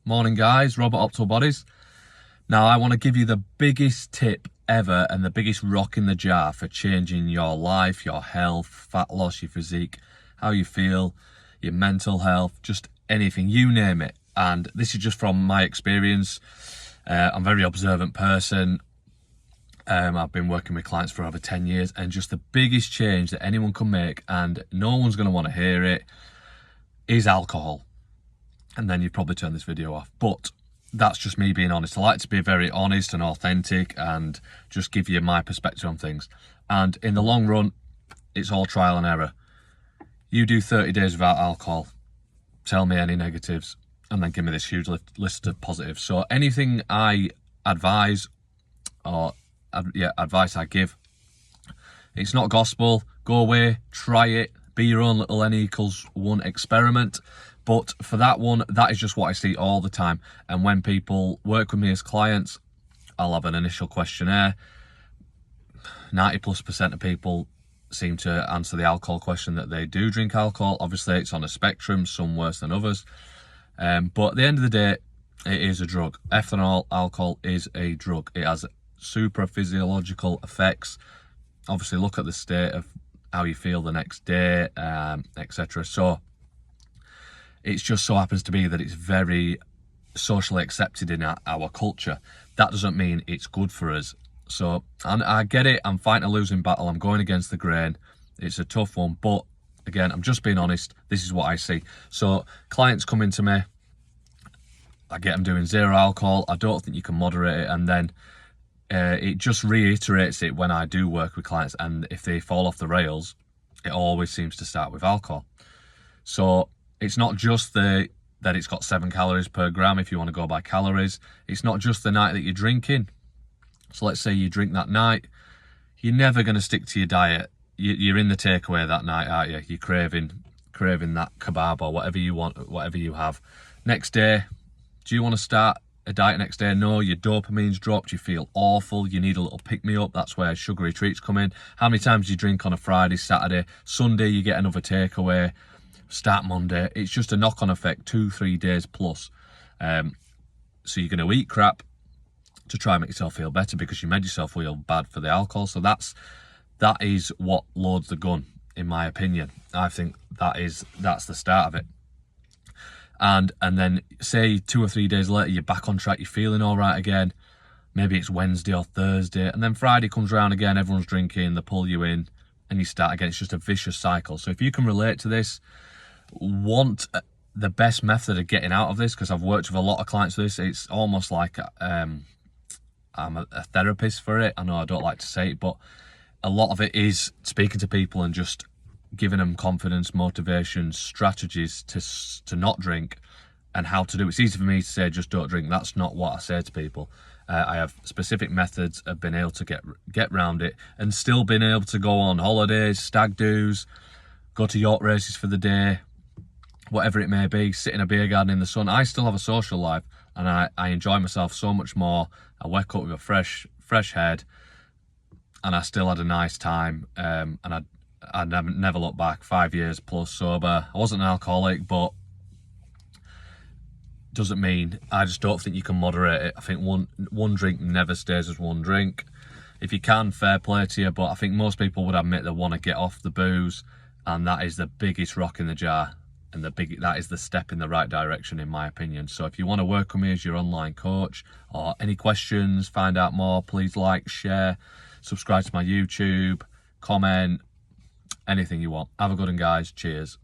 Morning guys, Robert Optimal Bodies. Now I want to give you the biggest tip ever and the biggest rock in the jar for changing your life, your health, fat loss, your physique, how you feel, your mental health, just anything, you name it. And this is just from my experience. I'm a very observant person. I've been working with clients for over 10 years, and just the biggest change that anyone can make, and no one's going to want to hear it, is alcohol. And then you've probably turned this video off, but that's just me being honest. I like to be very honest and authentic and just give you my perspective on things. And in the long run, it's all trial and error. You do 30 days without alcohol, tell me any negatives, and then give me this huge list of positives. So anything I advise, or advice I give, it's not gospel. Go away, try it, be your own little N=1 experiment. But for that one, that is just what I see all the time. And when people work with me as clients, I'll have an initial questionnaire. 90+% of people seem to answer the alcohol question that they do drink alcohol. Obviously, it's on a spectrum, some worse than others. But at the end of the day, it is a drug. Ethanol, alcohol is a drug. It has super physiological effects. Obviously, look at the state of how you feel the next day, etc. So it just so happens to be that it's very socially accepted in our culture. That doesn't mean it's good for us. So, and I get it, I'm fighting a losing battle, I'm going against the grain. It's a tough one, but again, I'm just being honest. This is what I see. So clients come into me, I get them doing zero alcohol. I don't think you can moderate it, and then it just reiterates it when I do work with clients, and if they fall off the rails, it always seems to start with alcohol. So it's not just that it's got 7 calories per gram if you want to go by calories. It's not just the night that you're drinking. So let's say you drink that night, you're never going to stick to your diet. You're in the takeaway that night, aren't you? You're craving that kebab or whatever you want, whatever you have. Next day, do you want to start a diet next day? No, your dopamine's dropped, you feel awful, you need a little pick-me-up. That's where sugary treats come in. How many times do you drink on a Friday, Saturday, Sunday you get another takeaway, start Monday? It's just a knock-on effect, 2-3 days plus. So you're going to eat crap to try and make yourself feel better because you made yourself feel bad for the alcohol. So that is what loads the gun, in my opinion. I think that's the start of it. And then say 2 or 3 days later, you're back on track, you're feeling all right again. Maybe it's Wednesday or Thursday, and then Friday comes around again, everyone's drinking, they pull you in, and you start again. It's just a vicious cycle. So if you can relate to this, want the best method of getting out of this, because I've worked with a lot of clients with this, it's almost like I'm a therapist for it. I know I don't like to say it, but a lot of it is speaking to people and just giving them confidence, motivation, strategies to not drink and how to do it. It's easy for me to say just don't drink. That's not what I say to people. I have specific methods of being able to get around it and still being able to go on holidays, stag do's, go to yacht races for the day, whatever it may be, sit in a beer garden in the sun. I still have a social life, and I enjoy myself so much more. I wake up with a fresh head, and I still had a nice time, and I never look back. 5 years plus sober. I wasn't an alcoholic, but doesn't mean, I just don't think you can moderate it. I think one drink never stays as one drink. If you can, fair play to you, but I think most people would admit they want to get off the booze, and that is the biggest rock in the jar, and that is the step in the right direction, in my opinion. So if you want to work with me as your online coach, or any questions, find out more, please like, share, subscribe to my YouTube, comment, anything you want. Have a good one, guys. Cheers.